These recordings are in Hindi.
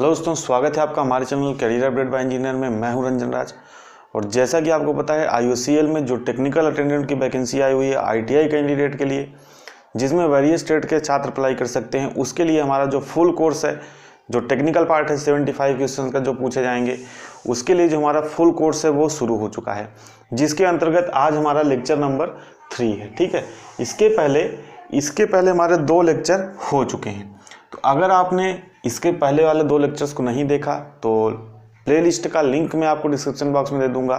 हेलो दोस्तों, स्वागत है आपका हमारे channel career update bye engineer में। मैं हूं रंजन राज। और जैसा कि आपको पता है, IOCL में जो टेक्निकल अटेंडेंट की वैकेंसी आई हुई है ITI कैंडिडेट के लिए, जिसमें वेरियस स्टेट के छात्र अप्लाई कर सकते हैं, उसके लिए हमारा जो फुल कोर्स है, जो टेक्निकल पार्ट है 75 क्वेश्चन का जो पूछे जाएंगे, उसके लिए जो हमारा फुल कोर्स है वो शुरू हो चुका है, जिसके अंतर्गत आज हमारा लेक्चर नंबर 3 है। ठीक है, इसके पहले हमारे 2 लेक्चर हो चुके हैं। तो अगर आपने इसके पहले वाले 2 लेक्चर्स को नहीं देखा तो प्लेलिस्ट का लिंक मैं आपको डिस्क्रिप्शन बॉक्स में दे दूंगा।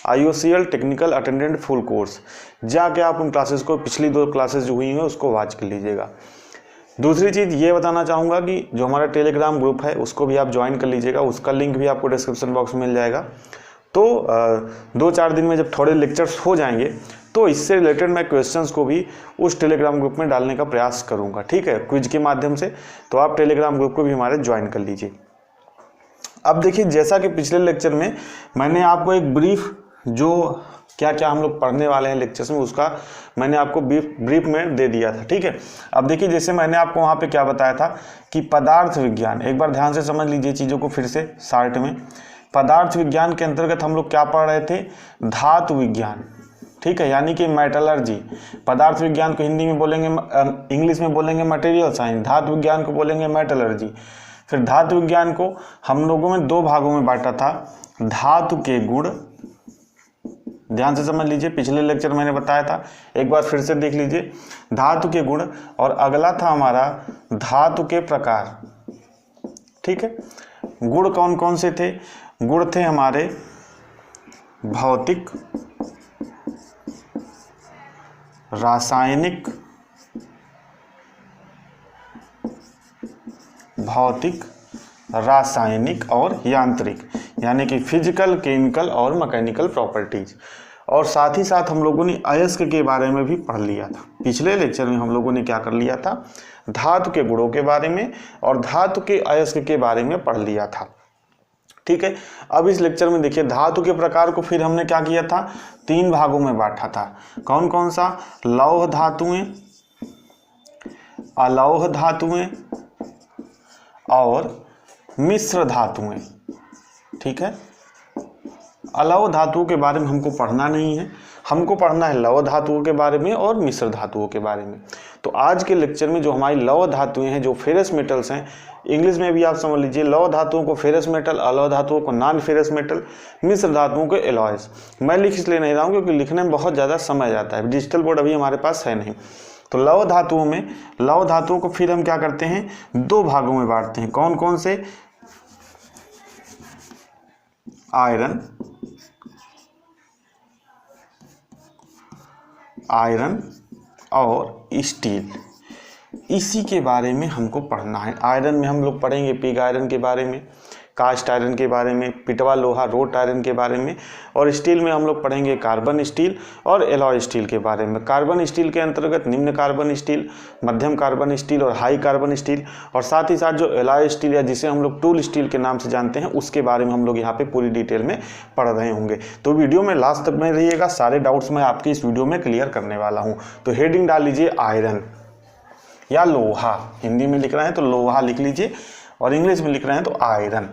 IOCL technical attendant full course, जाके आप उन क्लासेस को, पिछली 2 क्लासेस जो हुई हैं उसको वॉच कर लीजिएगा। दूसरी चीज़ ये बताना चाहूँगा कि जो हमारा टेलीग्राम ग्रुप है उसको भी आप ज्वाइन कर लीजिएगा, उसका लिंक भी आपको डिस्क्रिप्शन बॉक्स में मिल जाएगा। तो 2-4 दिन में जब थोड़े लेक्चर्स हो जाएंगे तो इससे रिलेटेड मैं क्वेश्चंस को भी उस टेलीग्राम ग्रुप में डालने का प्रयास करूंगा। ठीक है, क्विज के माध्यम से। तो आप टेलीग्राम ग्रुप को भी हमारे ज्वाइन कर लीजिए। अब देखिए, जैसा कि पिछले लेक्चर में मैंने आपको एक ब्रीफ, जो क्या क्या हम लोग पढ़ने वाले हैं लेक्चर्स में, उसका मैंने आपको ब्रीफ में दे दिया था। ठीक है, अब देखिए, जैसे मैंने आपको वहाँ पे क्या बताया था कि पदार्थ विज्ञान, एक बार ध्यान से समझ लीजिए चीज़ों को फिर से शार्ट में। पदार्थ विज्ञान के अंतर्गत हम लोग क्या पढ़ रहे थे? धातु विज्ञान। ठीक है, यानी कि मेटलर्जी। पदार्थ विज्ञान को हिंदी में बोलेंगे, इंग्लिश में बोलेंगे मटेरियल साइंस। धातु विज्ञान को बोलेंगे मेटलर्जी। फिर धातु विज्ञान को हम लोगों में 2 भागों में बांटा था। धातु के गुण, ध्यान से समझ लीजिए, पिछले लेक्चर मैंने बताया था, एक बार फिर से देख लीजिए। धातु के गुण, और अगला था हमारा धातु के प्रकार। ठीक है, गुण कौन कौन से थे? गुण थे हमारे भौतिक, रासायनिक, रासायनिक और यांत्रिक, यानी कि फिजिकल, केमिकल और मैकेनिकल प्रॉपर्टीज। और साथ ही साथ हम लोगों ने अयस्क के बारे में भी पढ़ लिया था। पिछले लेक्चर में हम लोगों ने क्या कर लिया था? धातु के गुणों के बारे में और धातु के अयस्क के बारे में पढ़ लिया था। ठीक है, अब इस लेक्चर में देखिए, धातु के प्रकार को फिर हमने क्या किया था? 3 भागों में बांटा था। कौन कौन सा? लौह धातुएं, अलौह धातुएं और मिश्र धातुएं। ठीक है, अलौह धातुओं के बारे में हमको पढ़ना नहीं है, हमको पढ़ना है लौह धातुओं के बारे में और मिश्र धातुओं के बारे में। तो आज के लेक्चर में जो हमारी लौह धातुएं हैं, जो फेरस मेटल्स हैं, इंग्लिश में भी आप समझ लीजिए, लौह धातुओं को फेरस मेटल, अलौह धातुओं को नॉन फेरस मेटल, मिश्र धातुओं को एलॉयज। मैं लिख इसलिए नहीं रहा हूँ क्योंकि लिखने में बहुत ज़्यादा समय जाता है, डिजिटल बोर्ड अभी हमारे पास है नहीं। तो लौह धातुओं में, लौह धातुओं को फिर हम क्या करते हैं? 2 भागों में बांटते हैं। कौन कौन से? आयरन और स्टील। इसी के बारे में हमको पढ़ना है। आयरन में हम लोग पढ़ेंगे पिग आयरन के बारे में, कास्ट आयरन के बारे में, पिटवा लोहा, रोट आयरन के बारे में। और स्टील में हम लोग पढ़ेंगे कार्बन स्टील और एलॉय स्टील के बारे में। कार्बन स्टील के अंतर्गत निम्न कार्बन स्टील, मध्यम कार्बन स्टील और हाई कार्बन स्टील। और साथ ही साथ जो एलॉय स्टील या जिसे हम लोग टूल स्टील के नाम से जानते हैं, उसके बारे में हम लोग यहाँ पे पूरी डिटेल में पढ़ रहे होंगे। तो वीडियो में लास्ट तक में रहिएगा, सारे डाउट्स मैं आपके इस वीडियो में क्लियर करने वाला हूँ। तो हेडिंग डाल लीजिए आयरन या लोहा। हिंदी में लिख रहे हैं तो लोहा लिख लीजिए, और इंग्लिश में लिख रहे हैं तो आयरन।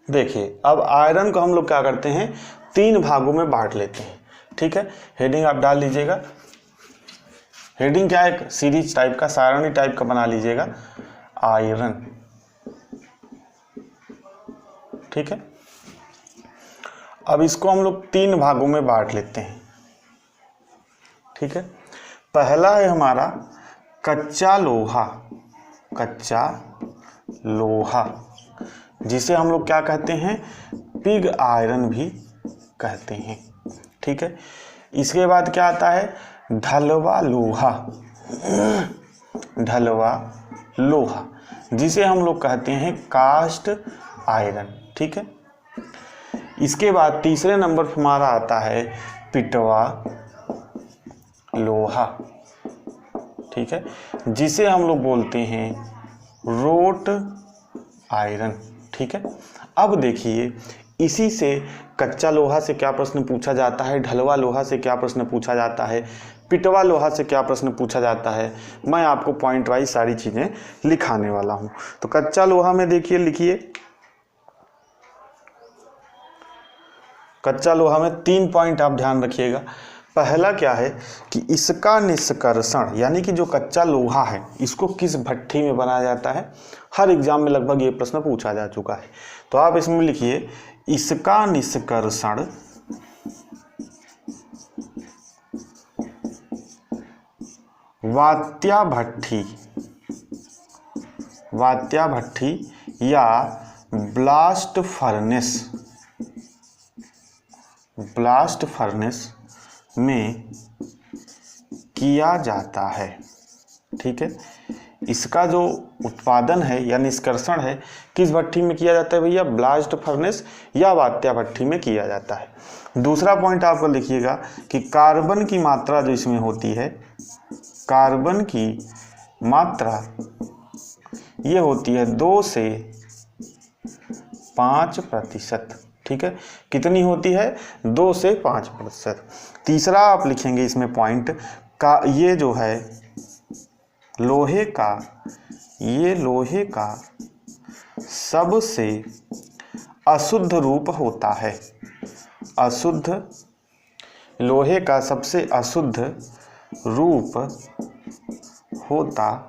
देखिए, अब आयरन को हम लोग क्या करते हैं? 3 भागों में बांट लेते हैं। ठीक है, हेडिंग आप डाल लीजिएगा। हेडिंग क्या है? एक सीरीज टाइप का, सारणी टाइप का बना लीजिएगा, आयरन। ठीक है, अब इसको हम लोग 3 भागों में बांट लेते हैं। ठीक है, पहला है हमारा कच्चा लोहा। कच्चा लोहा, जिसे हम लोग क्या कहते हैं? पिग आयरन भी कहते हैं। ठीक है, इसके बाद क्या आता है? ढलवा लोहा। ढलवा लोहा, जिसे हम लोग कहते हैं कास्ट आयरन। ठीक है, इसके बाद तीसरे नंबर पर हमारा आता है पिटवा लोहा। ठीक है, जिसे हम लोग बोलते हैं रोट आयरन। ठीक है। अब देखिए इसी से कच्चा लोहा से क्या प्रश्न पूछा जाता है, ढलवा लोहा से क्या प्रश्न पूछा जाता है, पिटवा लोहा से क्या प्रश्न पूछा जाता है, मैं आपको पॉइंट वाइज सारी चीज़ें लिखाने वाला हूँ। तो कच्चा लोहा में देखिए, लिखिए कच्चा लोहा में 3 पॉइंट आप ध्यान रखिएगा। पहला क्या है कि इसका निष्कर्षण, यानी कि जो कच्चा लोहा है इसको किस भट्ठी में बनाया जाता है। हर एग्जाम में लगभग ये प्रश्न पूछा जा चुका है। तो आप इसमें लिखिए इसका निष्कर्षण वात्या भट्ठी या ब्लास्ट फर्नेस में किया जाता है। ठीक है, इसका जो उत्पादन है या निष्कर्षण है किस भट्ठी में किया जाता है भैया, ब्लास्ट फर्नेस या वात्या भट्ठी में किया जाता है। दूसरा पॉइंट आपको लिखिएगा कि कार्बन की मात्रा जो इसमें होती है, कार्बन की मात्रा ये होती है 2 से 5%। ठीक है, कितनी होती है, 2 से 5%। तीसरा आप लिखेंगे इसमें पॉइंट का, ये जो है लोहे का सबसे अशुद्ध रूप होता है। लोहे का सबसे अशुद्ध रूप होता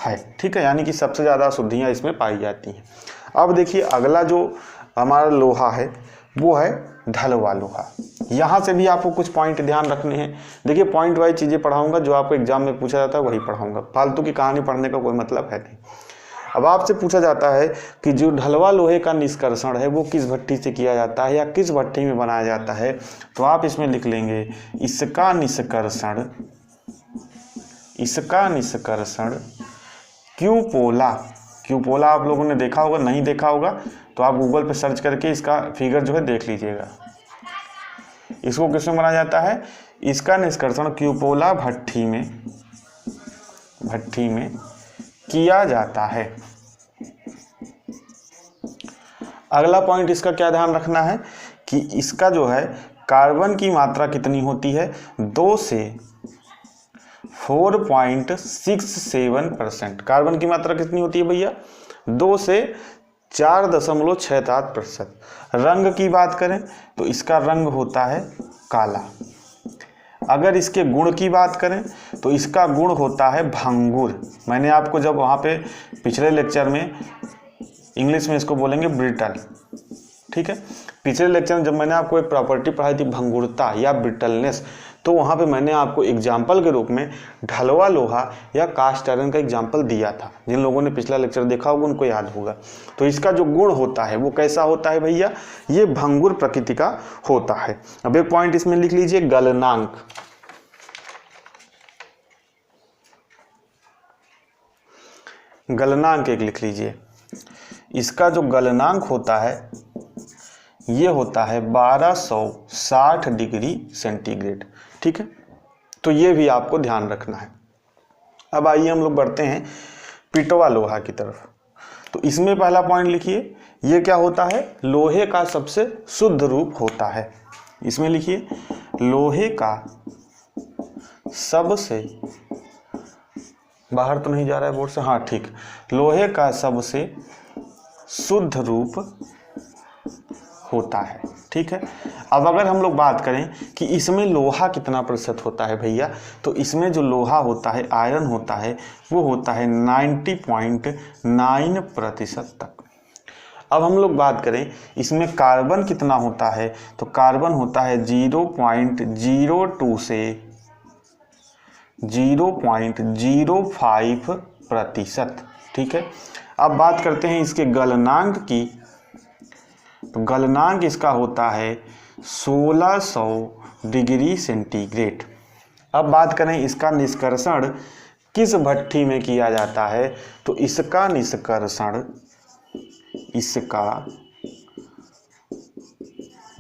है। ठीक है, यानी कि सबसे ज़्यादा अशुद्धियाँ इसमें पाई जाती हैं। अब देखिए अगला जो हमारा लोहा है वो है ढलवा लोहा। यहाँ से भी आपको कुछ पॉइंट ध्यान रखने हैं। देखिए पॉइंट वाइज चीज़ें पढ़ाऊंगा, जो आपको एग्जाम में पूछा जाता है वही पढ़ाऊंगा, फालतू की कहानी पढ़ने का कोई मतलब है नहीं। अब आपसे पूछा जाता है कि जो ढलवा लोहे का निष्कर्षण है वो किस भट्ठी से किया जाता है या किस भट्ठी में बनाया जाता है। तो आप इसमें लिख लेंगे इसका निष्कर्षण क्यूपोला आप लोगों ने देखा होगा, नहीं देखा होगा तो आप गूगल पे सर्च करके इसका फिगर जो है देख लीजिएगा। इसको किसमें बनाया जाता है, इसका निष्कर्षण क्यूपोला भट्ठी में किया जाता है। अगला पॉइंट इसका क्या ध्यान रखना है कि इसका जो है कार्बन की मात्रा कितनी होती है, 2 से 4.67%। कार्बन की मात्रा कितनी होती है भैया, 2 से 4.67%। रंग की बात करें तो इसका रंग होता है काला। अगर इसके गुण की बात करें तो इसका गुण होता है भंगुर। मैंने आपको जब वहाँ पे पिछले लेक्चर में, इंग्लिश में इसको बोलेंगे ब्रिटल। ठीक है, पिछले लेक्चर में जब मैंने आपको एक प्रॉपर्टी पढ़ाई थी भंगुरता या ब्रिटलनेस, तो वहाँ पे मैंने आपको एग्जाम्पल के रूप में ढलवा लोहा या कास्ट आयरन का एग्जाम्पल दिया था। जिन लोगों ने पिछला लेक्चर देखा होगा उनको याद होगा। तो इसका जो गुण होता है वो कैसा होता है भैया, ये भंगुर प्रकृति का होता है। अब एक पॉइंट इसमें लिख लीजिए गलनांक। गलनांक एक लिख लीजिए। इसका जो गलनांक होता है ये होता है 1260 डिग्री सेंटीग्रेड। ठीक है, तो ये भी आपको ध्यान रखना है। अब आइए हम लोग बढ़ते हैं पिटवा लोहा की तरफ। तो इसमें पहला पॉइंट लिखिए, ये क्या होता है, लोहे का सबसे शुद्ध रूप होता है। इसमें लिखिए लोहे का सबसे, बाहर तो नहीं जा रहा है बोर्ड से, हाँ ठीक, लोहे का सबसे शुद्ध रूप होता है। ठीक है, अब अगर हम लोग बात करें कि इसमें लोहा कितना प्रतिशत होता है भैया, तो इसमें जो लोहा होता है, आयरन होता है, वो होता है 90.9% तक। अब हम लोग बात करें इसमें कार्बन कितना होता है, तो कार्बन होता है 0.02 से 0.05%। ठीक है, अब बात करते हैं इसके गलनांक की। तो गलनांक इसका होता है 1600 डिग्री सेंटीग्रेड। अब बात करें इसका निष्कर्षण किस भट्ठी में किया जाता है, तो इसका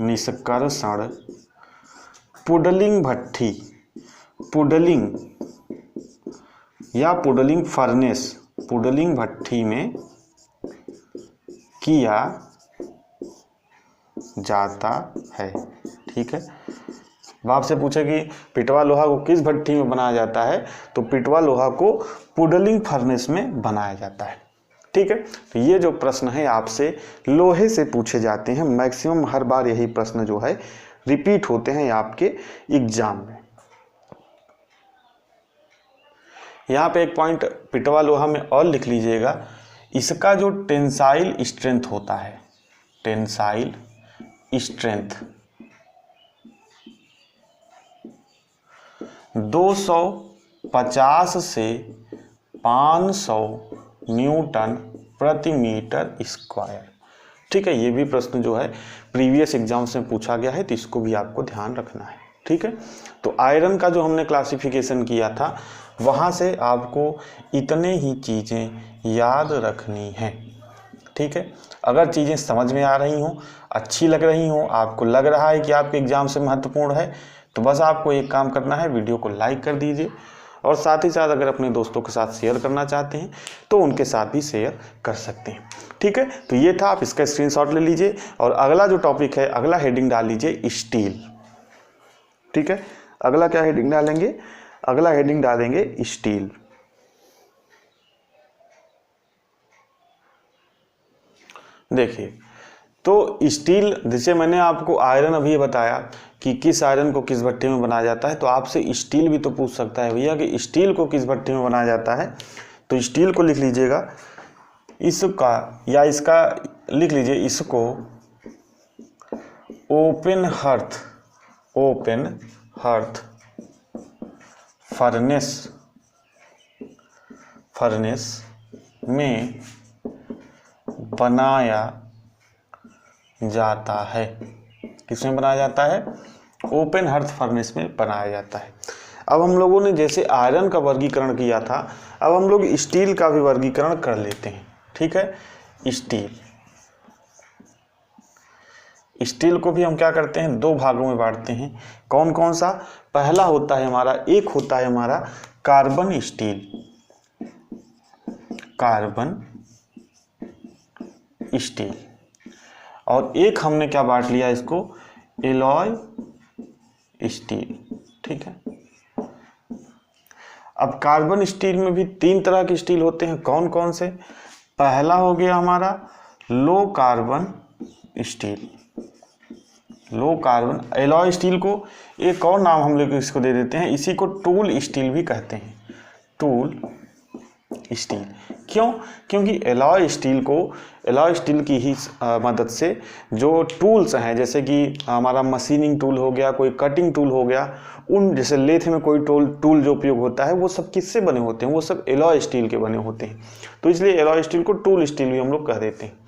निष्कर्षण पुडलिंग भट्ठी, पुडलिंग या पुडलिंग फर्नेस, पुडलिंग भट्ठी में किया जाता है। ठीक है, अब आपसे पूछे कि पिटवा लोहा को किस भट्ठी में बनाया जाता है, तो पिटवा लोहा को पुडलिंग फर्नेस में बनाया जाता है। ठीक है, तो ये जो प्रश्न है आपसे लोहे से पूछे जाते हैं, मैक्सिमम हर बार यही प्रश्न जो है रिपीट होते हैं आपके एग्जाम में। यहाँ पे एक पॉइंट पिटवा लोहा में और लिख लीजिएगा, इसका जो टेंसाइल स्ट्रेंथ होता है, टेंसाइल स्ट्रेंथ 250 से 500 न्यूटन प्रति मीटर स्क्वायर। ठीक है, ये भी प्रश्न जो है प्रीवियस एग्जाम्स में पूछा गया है, तो इसको भी आपको ध्यान रखना है। ठीक है, तो आयरन का जो हमने क्लासिफिकेशन किया था वहाँ से आपको इतने ही चीज़ें याद रखनी हैं। ठीक है, अगर चीज़ें समझ में आ रही हों, अच्छी लग रही हों, आपको लग रहा है कि आपके एग्ज़ाम से महत्वपूर्ण है, तो बस आपको एक काम करना है, वीडियो को लाइक कर दीजिए और साथ ही साथ अगर अपने दोस्तों के साथ शेयर करना चाहते हैं तो उनके साथ भी शेयर कर सकते हैं। ठीक है, तो ये था, आप इसका स्क्रीनशॉट ले लीजिए और अगला जो टॉपिक है, अगला हेडिंग डाल लीजिए स्टील। ठीक है, अगला क्या हेडिंग डालेंगे, अगला हेडिंग डालेंगे स्टील। देखिए, तो स्टील, जैसे मैंने आपको आयरन अभी बताया कि किस आयरन को किस भट्ठी में बनाया जाता है, तो आपसे स्टील भी तो पूछ सकता है भैया कि स्टील को किस भट्ठी में बनाया जाता है। तो स्टील को लिख लीजिएगा, इसका या इसका लिख लीजिए, इसको ओपन हर्थ फर्नेस में बनाया जाता है। किसमें बनाया जाता है, ओपन हर्थ फर्नेस में बनाया जाता है। अब हम लोगों ने जैसे आयरन का वर्गीकरण किया था, अब हम लोग स्टील का भी वर्गीकरण कर लेते हैं। ठीक है, स्टील को भी हम क्या करते हैं, दो भागों में बांटते हैं। कौन कौन सा, पहला होता है हमारा, एक होता है हमारा कार्बन स्टील, और एक हमने क्या बांट लिया इसको, एलॉय स्टील। ठीक है, अब कार्बन स्टील में भी तीन तरह के स्टील होते हैं। कौन कौन से, पहला हो गया हमारा लो कार्बन एलॉय स्टील को एक और नाम हम लोग इसको दे देते हैं, इसी को टूल स्टील भी कहते हैं, टूल स्टील। क्यों, क्योंकि एलॉय स्टील की ही मदद से जो टूल्स हैं, जैसे कि हमारा मशीनिंग टूल हो गया, कोई कटिंग टूल हो गया, उन जैसे लेथ में कोई टूल जो उपयोग होता है, वो सब किससे बने होते हैं, वो सब एलॉय स्टील के बने होते हैं। तो इसलिए एलॉय स्टील को टूल स्टील भी हम लोग कह देते हैं।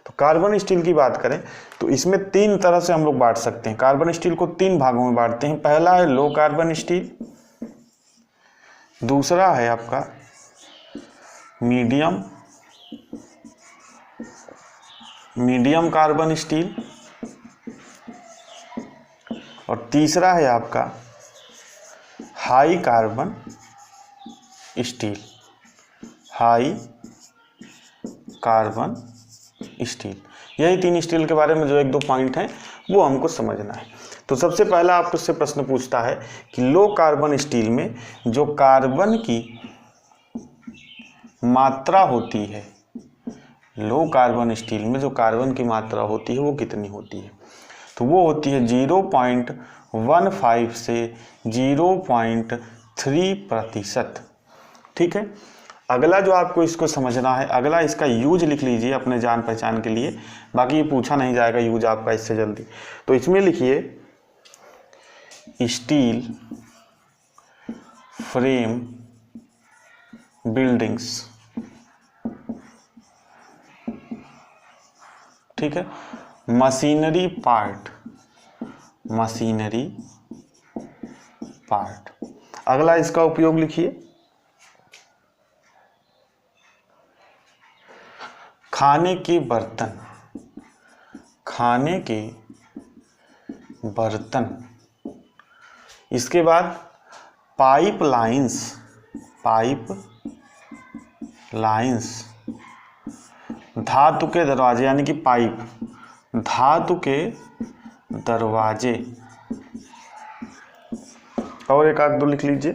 तो कार्बन स्टील की बात करें तो इसमें तीन तरह से हम लोग बांट सकते हैं। कार्बन स्टील को तीन भागों में बांटते हैं। पहला है लो कार्बन स्टील, दूसरा है आपका मीडियम कार्बन स्टील, और तीसरा है आपका हाई कार्बन स्टील। यही तीन स्टील के बारे में जो एक दो पॉइंट हैं वो हमको समझना है। तो सबसे पहला आपसे प्रश्न पूछता है कि लो कार्बन स्टील में जो कार्बन की मात्रा होती है, लो कार्बन स्टील में जो कार्बन की मात्रा होती है वो कितनी होती है, तो वो होती है 0.15 से 0.3%। ठीक है, अगला जो आपको इसको समझना है, अगला इसका यूज लिख लीजिए अपने जान पहचान के लिए, बाकी ये पूछा नहीं जाएगा यूज आपका इससे जल्दी। तो इसमें लिखिए स्टील फ्रेम बिल्डिंग्स। ठीक है, मशीनरी पार्ट। अगला इसका उपयोग लिखिए खाने के बर्तन। इसके बाद पाइप लाइंस धातु के दरवाजे यानी कि पाइप, धातु के दरवाजे, और एक आध दो लिख लीजिए,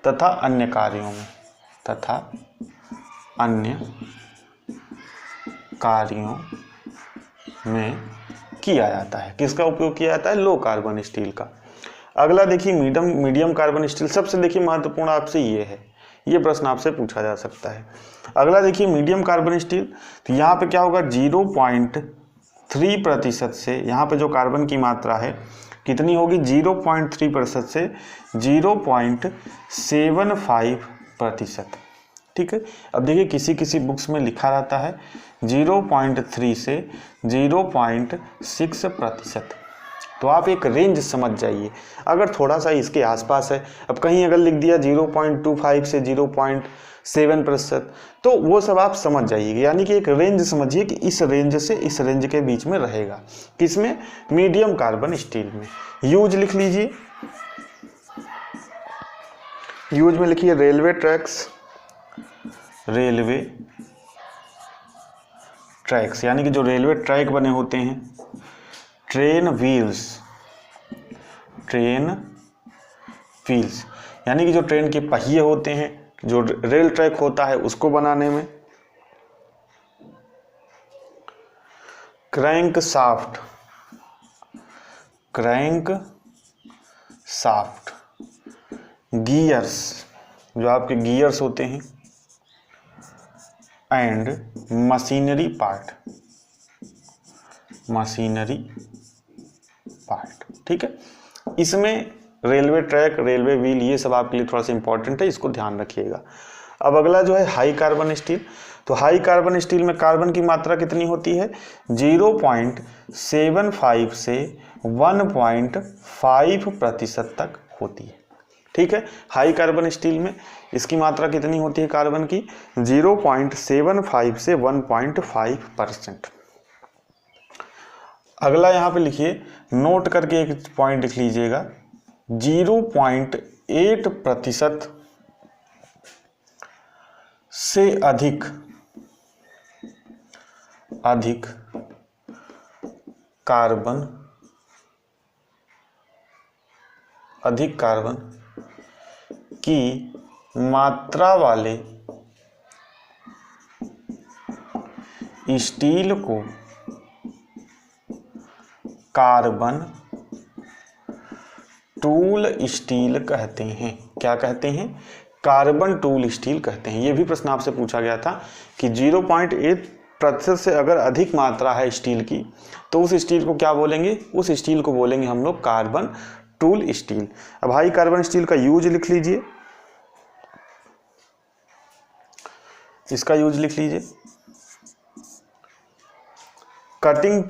तथा अन्य कार्यों में, तथा अन्य कार्यों में किया जाता है। किसका उपयोग किया जाता है? लो कार्बन स्टील का। अगला देखिए मीडियम कार्बन स्टील। सबसे देखिए महत्वपूर्ण आपसे ये है, ये प्रश्न आपसे पूछा जा सकता है। अगला देखिए मीडियम कार्बन स्टील, तो यहाँ पे क्या होगा 0.3% से, यहाँ पे जो कार्बन की मात्रा है कितनी होगी 0.3% से 0.75%। ठीक है। अब देखिए किसी किसी बुक्स में लिखा रहता है 0.3 से 0.6%। तो आप एक रेंज समझ जाइए, अगर थोड़ा सा इसके आसपास है, अब कहीं अगर लिख दिया 0.25 से 0.7%, तो वो सब आप समझ जाइए, यानी कि एक रेंज समझिए कि इस रेंज से इस रेंज के बीच में रहेगा। किसमें? मीडियम कार्बन स्टील में। यूज लिख लीजिए, यूज में लिखिए रेलवे ट्रैक्स, रेलवे ट्रैक्स यानी कि जो रेलवे ट्रैक बने होते हैं, ट्रेन व्हील्स, ट्रेन व्हील्स यानी कि जो ट्रेन के पहिए होते हैं, जो रेल ट्रैक होता है उसको बनाने में। Crank shaft, crank shaft, gears, जो आपके गियर्स होते हैं, and machinery part, machinery part. ठीक है। इसमें रेलवे ट्रैक, रेलवे व्हील, ये सब आपके लिए थोड़ा सा इंपॉर्टेंट है, इसको ध्यान रखिएगा। अब अगला जो है हाई कार्बन स्टील, तो हाई कार्बन स्टील में कार्बन की मात्रा कितनी होती है 0.75 से 1.5% तक होती है। ठीक है। हाई कार्बन स्टील में इसकी मात्रा कितनी होती है कार्बन की 0.75 से 1.5%। अगला यहाँ पे लिखिए, नोट करके एक पॉइंट लिख लीजिएगा, 0.8% से अधिक कार्बन की मात्रा वाले स्टील को कार्बन टूल स्टील कहते हैं। क्या कहते हैं? कार्बन टूल स्टील कहते हैं। यह भी प्रश्न आपसे पूछा गया था कि 0.8% से अगर अधिक मात्रा है स्टील की, तो उस स्टील को क्या बोलेंगे? उस स्टील को बोलेंगे हम लोग कार्बन टूल स्टील। अब हाई कार्बन स्टील का यूज लिख लीजिए, इसका यूज लिख लीजिए, कटिंग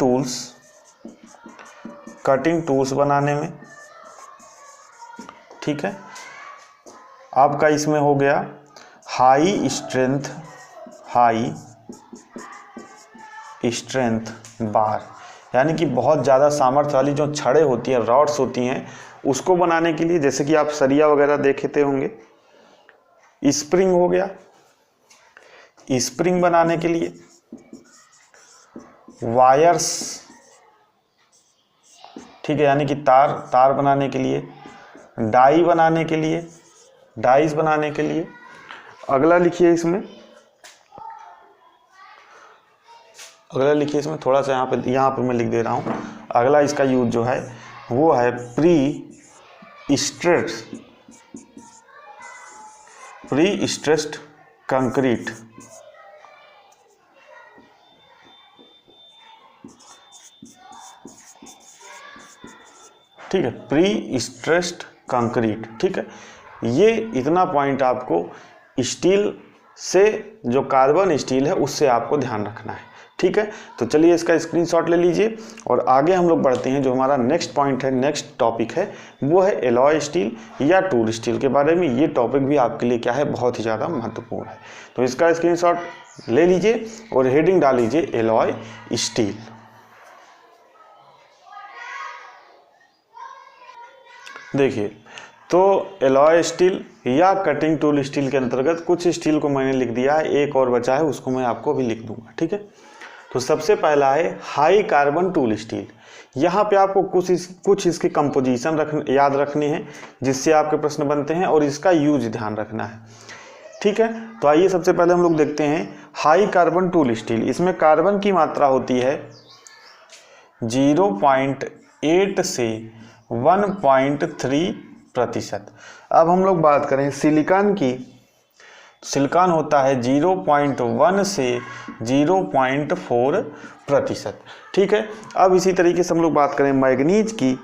टूल्स बनाने में। ठीक है। आपका इसमें हो गया हाई स्ट्रेंथ बार, यानी कि बहुत ज़्यादा सामर्थ्य वाली जो छड़ें होती हैं, रॉड्स होती हैं, उसको बनाने के लिए, जैसे कि आप सरिया वगैरह देखते होंगे। स्प्रिंग हो गया, स्प्रिंग बनाने के लिए। वायर्स, ठीक है, यानी कि तार बनाने के लिए। डाई बनाने के लिए, डाइस बनाने के लिए। अगला लिखिए इसमें, थोड़ा सा यहाँ पे मैं लिख दे रहा हूँ। अगला इसका यूज जो है वो है प्री स्ट्रेस्ड कंक्रीट। ठीक है, प्री स्ट्रेस्ड कंक्रीट। ठीक है। ये इतना पॉइंट आपको स्टील से, जो कार्बन स्टील है उससे आपको ध्यान रखना है। ठीक है। तो चलिए इसका स्क्रीनशॉट ले लीजिए और आगे हम लोग बढ़ते हैं। जो हमारा नेक्स्ट पॉइंट है, नेक्स्ट टॉपिक है, वो है एलॉय स्टील या टूल स्टील के बारे में। ये टॉपिक भी आपके लिए क्या है, बहुत ही ज़्यादा महत्वपूर्ण है। तो इसका स्क्रीनशॉट ले लीजिए और हेडिंग डाल लीजिए एलॉय स्टील। देखिए, तो एलॉय स्टील या कटिंग टूल स्टील के अंतर्गत कुछ स्टील को मैंने लिख दिया है, एक और बचा है उसको मैं आपको भी लिख दूंगा। ठीक है, तो सबसे पहला है हाई कार्बन टूल स्टील। यहाँ पे आपको कुछ इसकी कंपोजिशन याद रखनी है जिससे आपके प्रश्न बनते हैं और इसका यूज ध्यान रखना है। ठीक है, तो आइए सबसे पहले हम लोग देखते हैं हाई कार्बन टूल स्टील। इसमें कार्बन की मात्रा होती है 0.8 से 1.3%। अब हम लोग बात करें सिलिकॉन की, सिलिकॉन होता है 0.1 से 0.4%। ठीक है, अब इसी तरीके से हम लोग बात करें मैग्नीज की,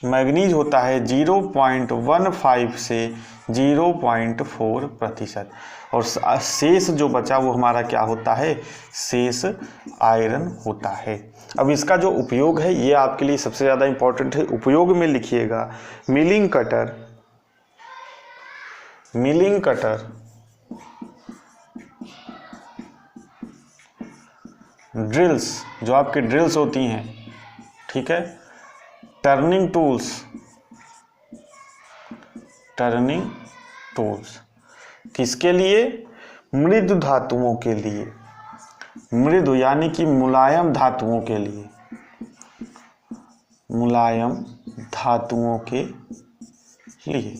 मैग्नीज होता है 0.15 से 0.4%। और शेष जो बचा वो हमारा क्या होता है, शेष आयरन होता है। अब इसका जो उपयोग है ये आपके लिए सबसे ज़्यादा इम्पोर्टेंट है। उपयोग में लिखिएगा milling cutter, milling cutter, drills, जो आपके ड्रिल्स होती हैं, ठीक है, टर्निंग टूल्स, टर्निंग टूल्स किसके लिए, मृदु धातुओं के लिए, मृदु यानी कि मुलायम धातुओं के लिए, मुलायम धातुओं के लिए,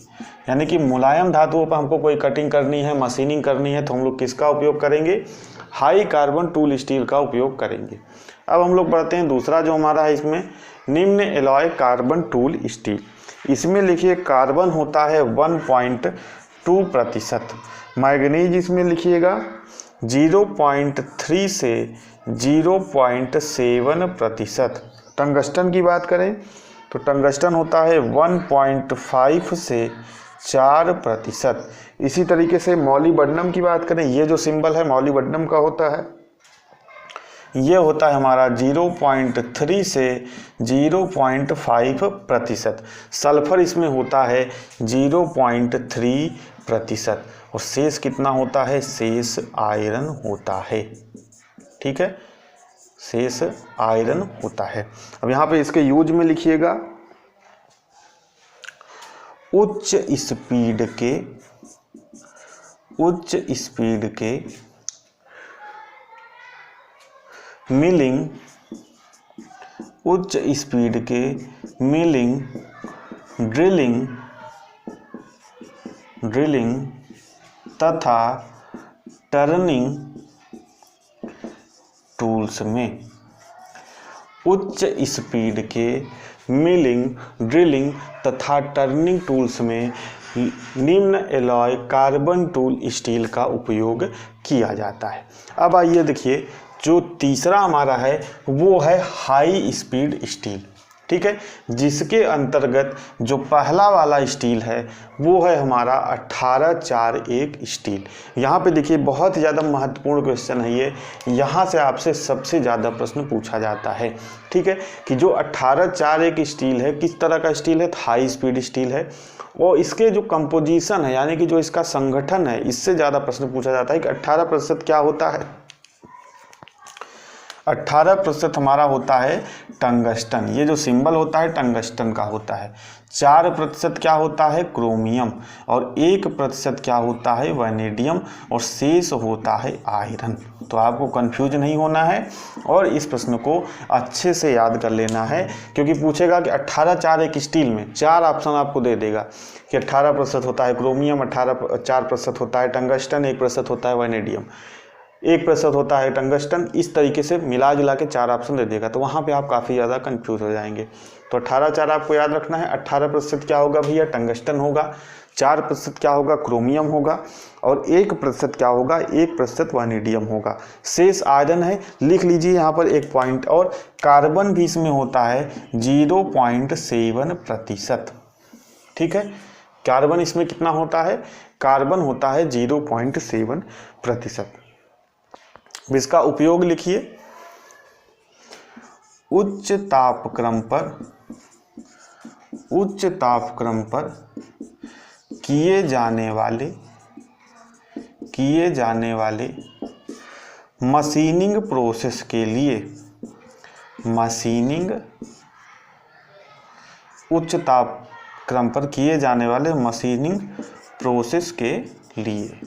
यानी कि मुलायम धातुओं पर हमको कोई कटिंग करनी है, मशीनिंग करनी है, तो हम लोग किसका उपयोग करेंगे, हाई कार्बन टूल स्टील का उपयोग करेंगे। अब हम लोग बढ़ते हैं दूसरा जो हमारा है इसमें निम्न एलॉय कार्बन टूल स्टील। इसमें लिखिए कार्बन होता है 1.2%, मैग्नीज इसमें लिखिएगा 0.3 से 0.7%। टंगस्टन की बात करें तो टंगस्टन होता है 1.5 से 4%। इसी तरीके से मॉलिब्डेनम की बात करें, ये जो सिंबल है मॉलिब्डेनम का होता है, ये होता है हमारा 0.3 से 0.5%। सल्फर इसमें होता है 0.3% और शेष कितना होता है, शेष आयरन होता है। ठीक है, शेष आयरन होता है। अब यहाँ पे इसके यूज में लिखिएगा उच्च स्पीड के मिलिंग, उच्च स्पीड के मिलिंग, ड्रिलिंग तथा टर्निंग टूल्स में, उच्च स्पीड के मिलिंग, ड्रिलिंग तथा टर्निंग टूल्स में निम्न एलॉय कार्बन टूल स्टील का उपयोग किया जाता है। अब आइए देखिए जो तीसरा हमारा है वो है हाई स्पीड स्टील। ठीक है, जिसके अंतर्गत जो पहला वाला स्टील है वो है हमारा 1841 स्टील। यहाँ पे देखिए बहुत ज़्यादा महत्वपूर्ण क्वेश्चन है ये, यहाँ से आपसे सबसे ज़्यादा प्रश्न पूछा जाता है। ठीक है, कि जो 1841 स्टील है किस तरह का स्टील है, हाई स्पीड स्टील है और इसके जो कंपोजिशन है यानी कि जो इसका संगठन है इससे ज़्यादा प्रश्न पूछा जाता है कि 18% क्या होता है। 18% हमारा होता है टंगस्टन, ये जो सिंबल होता है टंगस्टन का होता है। 4% क्या होता है, क्रोमियम, और 1% क्या होता है, वैनेडियम, और शेष होता है आयरन। तो आपको कंफ्यूज नहीं होना है और इस प्रश्न को अच्छे से याद कर लेना है, क्योंकि पूछेगा कि 1841 स्टील में 4 ऑप्शन आपको दे देगा कि 18% होता है क्रोमियम, 4% होता है टंगस्टन, 1% होता है वैनेडियम, 1% होता है टंगस्टन। इस तरीके से मिला जुला के 4 ऑप्शन दे देगा, तो वहाँ पे आप काफ़ी ज़्यादा कंफ्यूज हो जाएंगे। तो 18/4 आपको याद रखना है। 18% क्या होगा भैया, टंगस्टन होगा, 4% क्या होगा, क्रोमियम होगा, और 1% क्या होगा, 1% वैनेडियम होगा। शेष आयरन है, लिख लीजिए यहाँ पर एक पॉइंट। और कार्बन भी इसमें होता है 0.7%। ठीक है, कार्बन इसमें कितना होता है, कार्बन होता है 0.7%। इसका उपयोग लिखिए, उच्च तापक्रम पर किए जाने वाले मशीनिंग प्रोसेस के लिए, उच्च क्रम पर किए जाने वाले मशीनिंग प्रोसेस के लिए,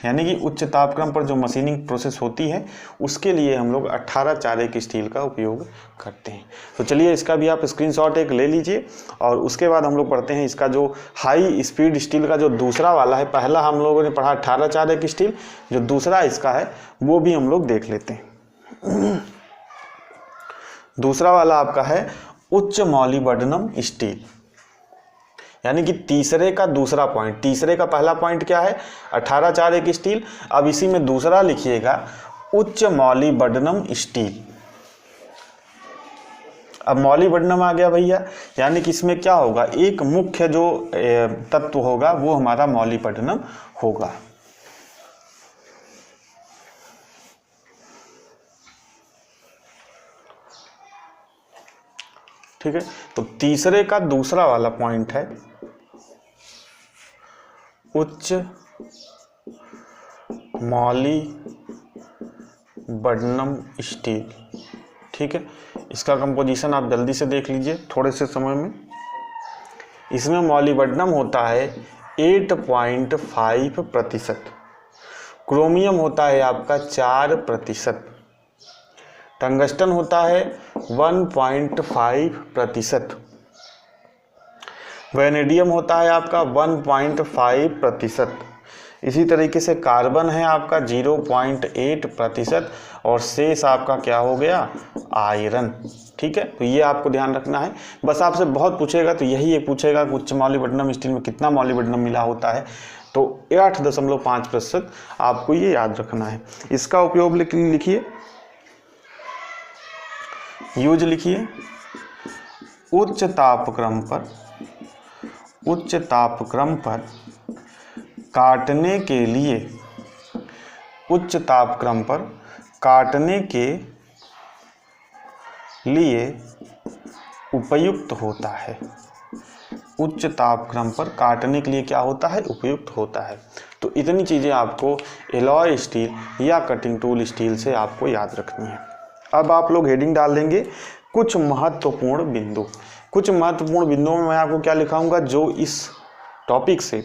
यानी कि उच्च तापक्रम पर जो मशीनिंग प्रोसेस होती है उसके लिए हम लोग 18 चारेक स्टील का उपयोग करते हैं। तो चलिए इसका भी आप स्क्रीनशॉट एक ले लीजिए और उसके बाद हम लोग पढ़ते हैं इसका जो हाई स्पीड स्टील का जो दूसरा वाला है। पहला हम लोगों ने पढ़ा 18 चारेक स्टील, जो दूसरा इसका है वो भी हम लोग देख लेते हैं। दूसरा वाला आपका है उच्च मॉलिब्डेनम स्टील, यानी कि तीसरे का दूसरा पॉइंट। तीसरे का पहला पॉइंट क्या है? 18 चारेक स्टील। अब इसी में दूसरा लिखिएगा उच्च मॉलिब्डेनम स्टील। अब मॉलिब्डेनम आ गया भैया, यानी कि इसमें क्या होगा, एक मुख्य जो तत्व होगा वो हमारा मॉलिब्डेनम होगा। ठीक है, तो तीसरे का दूसरा वाला पॉइंट है उच्च मॉलिब्डेनम स्टील। ठीक है, इसका कंपोजिशन आप जल्दी से देख लीजिए थोड़े से समय में। इसमें मॉलिब्डेनम होता है 8.5%, क्रोमियम होता है आपका 4%, टंगस्टन होता है 1.5%, वेनेडियम होता है आपका 1.5%, इसी तरीके से कार्बन है आपका 0.8% और शेष आपका क्या हो गया, आयरन। ठीक है, तो ये आपको ध्यान रखना है। बस आपसे बहुत पूछेगा तो यही ये पूछेगा कि उच्च मॉलिब्डेनम स्टील में कितना मॉलिब्डेनम मिला होता है, तो 8.5% आपको ये याद रखना है। इसका उपयोग लिखिए, यूज लिखिए, उच्च तापक्रम पर काटने के लिए, उच्च तापक्रम पर काटने के लिए उपयुक्त होता है। उच्च तापक्रम पर काटने के लिए क्या होता है, उपयुक्त होता है। तो इतनी चीज़ें आपको एलॉय स्टील या कटिंग टूल स्टील से आपको याद रखनी है। अब आप लोग हेडिंग डाल देंगे कुछ महत्वपूर्ण बिंदु। कुछ महत्वपूर्ण बिंदुओं में मैं आपको क्या लिखाऊंगा, जो इस टॉपिक से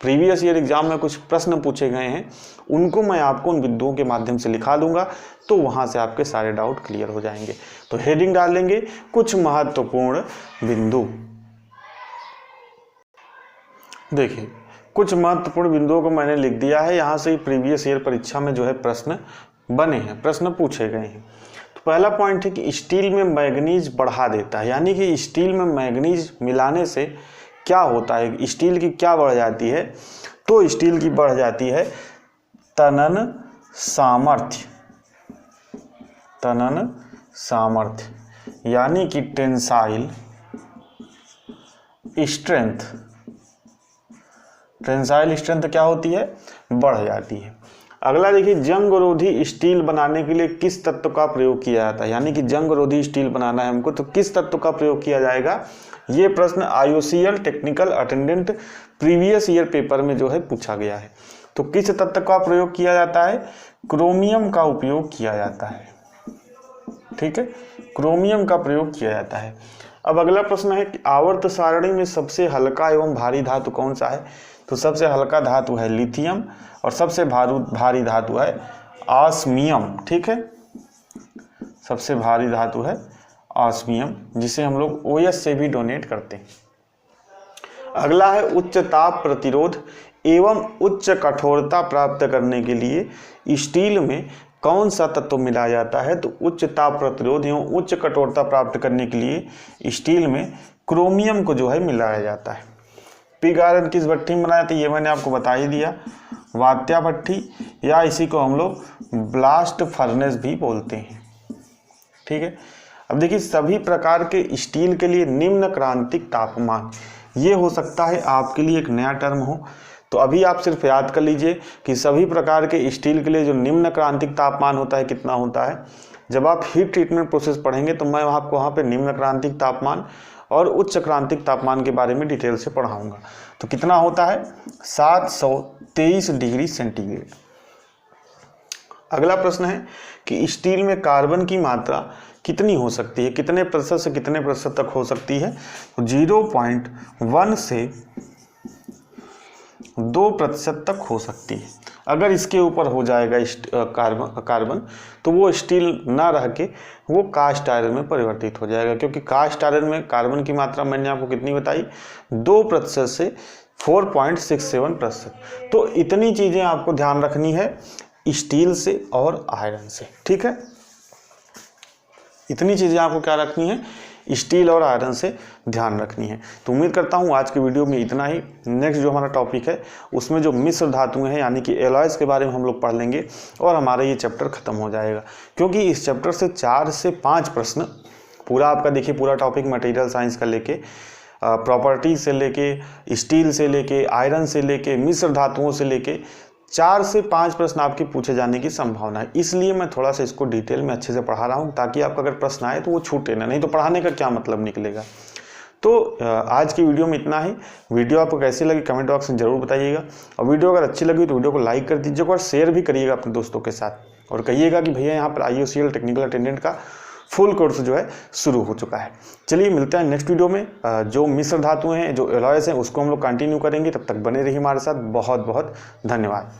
प्रीवियस ईयर एग्जाम में कुछ प्रश्न पूछे गए हैं उनको मैं आपको उन बिंदुओं के माध्यम से लिखा दूंगा, तो वहां से आपके सारे डाउट क्लियर हो जाएंगे। तो हेडिंग डाल लेंगे कुछ महत्वपूर्ण बिंदु। देखिए, कुछ महत्वपूर्ण बिंदुओं को मैंने लिख दिया है। यहाँ से प्रीवियस ईयर परीक्षा में जो है प्रश्न बने हैं, प्रश्न पूछे गए हैं। तो पहला पॉइंट है कि स्टील में मैग्नीज बढ़ा देता है, यानी कि स्टील में मैग्नीज मिलाने से क्या होता है, स्टील की क्या बढ़ जाती है, तो स्टील की बढ़ जाती है तनन सामर्थ्य। तनन सामर्थ्य यानी कि टेंसाइल स्ट्रेंथ। टेंसाइल स्ट्रेंथ क्या होती है, बढ़ जाती है। अगला देखिए, जंगरोधी स्टील बनाने के लिए किस तत्व का प्रयोग किया जाता है, यानी कि जंगरोधी स्टील बनाना है हमको तो किस तत्व का प्रयोग किया जाएगा। ये प्रश्न IOCL technical attendant previous year paper में जो है पूछा गया है। तो किस तत्व का प्रयोग किया जाता है, क्रोमियम का उपयोग किया जाता है। ठीक है, क्रोमियम का प्रयोग किया जाता है। अब अगला प्रश्न है कि आवर्त सारणी में सबसे हल्का एवं भारी धातु कौन सा है, तो सबसे हल्का धातु है लिथियम और सबसे भारी धातु है ऑस्मियम। ठीक है, सबसे भारी धातु है ऑस्मियम, जिसे हम लोग OS से भी डोनेट करते हैं। अगला है उच्च ताप प्रतिरोध एवं उच्च कठोरता प्राप्त करने के लिए स्टील में कौन सा तत्व मिलाया जाता है, तो उच्च ताप प्रतिरोध एवं उच्च कठोरता प्राप्त करने के लिए स्टील में क्रोमियम को जो है मिलाया जाता है। पिग आयरन किस भट्टी में बनाया था, ये मैंने आपको बता ही दिया, वात्या भट्टी, या इसी को हम लोग ब्लास्ट फर्नेस भी बोलते हैं। ठीक है, अब देखिए, सभी प्रकार के स्टील के लिए निम्न क्रांतिक तापमान, ये हो सकता है आपके लिए एक नया टर्म हो, तो अभी आप सिर्फ याद कर लीजिए कि सभी प्रकार के स्टील के लिए जो निम्न क्रांतिक तापमान होता है कितना होता है। जब आप हीट ट्रीटमेंट प्रोसेस पढ़ेंगे तो मैं आपको वहाँ पे निम्न क्रांतिक तापमान और उच्च क्रांतिक तापमान के बारे में डिटेल से पढ़ाऊंगा। तो कितना होता है, 723 डिग्री सेंटीग्रेड। अगला प्रश्न है कि स्टील में कार्बन की मात्रा कितनी हो सकती है, कितने प्रतिशत से कितने प्रतिशत तक हो सकती है। तो 0.1 से 2% तक हो सकती है। अगर इसके ऊपर हो जाएगा कार्बन तो वो स्टील ना रह के वो कास्ट आयरन में परिवर्तित हो जाएगा, क्योंकि कास्ट आयरन में कार्बन की मात्रा मैंने आपको कितनी बताई, 2% से 4.67%। तो इतनी चीज़ें आपको ध्यान रखनी है स्टील से और आयरन से, ठीक है। इतनी चीज़ें आपको क्या रखनी है, स्टील और आयरन से ध्यान रखनी है। तो उम्मीद करता हूँ आज के वीडियो में इतना ही। नेक्स्ट जो हमारा टॉपिक है उसमें जो मिश्र धातुएं हैं यानी कि एलॉयज़ के बारे में हम लोग पढ़ लेंगे और हमारा ये चैप्टर ख़त्म हो जाएगा, क्योंकि इस चैप्टर से 4 से 5 प्रश्न पूरा आपका देखिए, पूरा टॉपिक मटेरियल साइंस का लेके प्रॉपर्टी से लेके, स्टील से लेके, आयरन से लेके, मिश्र धातुओं से लेके 4 से 5 प्रश्न आपके पूछे जाने की संभावना है। इसलिए मैं थोड़ा सा इसको डिटेल में अच्छे से पढ़ा रहा हूँ, ताकि आपका अगर प्रश्न आए तो वो छूटे ना, नहीं तो पढ़ाने का क्या मतलब निकलेगा। तो आज की वीडियो में इतना ही। वीडियो आपको कैसी लगी कमेंट बॉक्स में ज़रूर बताइएगा, और वीडियो अगर अच्छी लगी तो वीडियो को लाइक कर दीजिएगा और शेयर भी करिएगा अपने दोस्तों के साथ, और कहिएगा कि भैया यहाँ पर IOCL टेक्निकल अटेंडेंट का फुल कोर्स जो है शुरू हो चुका है। चलिए मिलते हैं नेक्स्ट वीडियो में। जो मिश्र धातुएं हैं, जो एलॉयज़ हैं, उसको हम लोग कंटिन्यू करेंगे। तब तक बने रहिए हमारे साथ। बहुत बहुत धन्यवाद।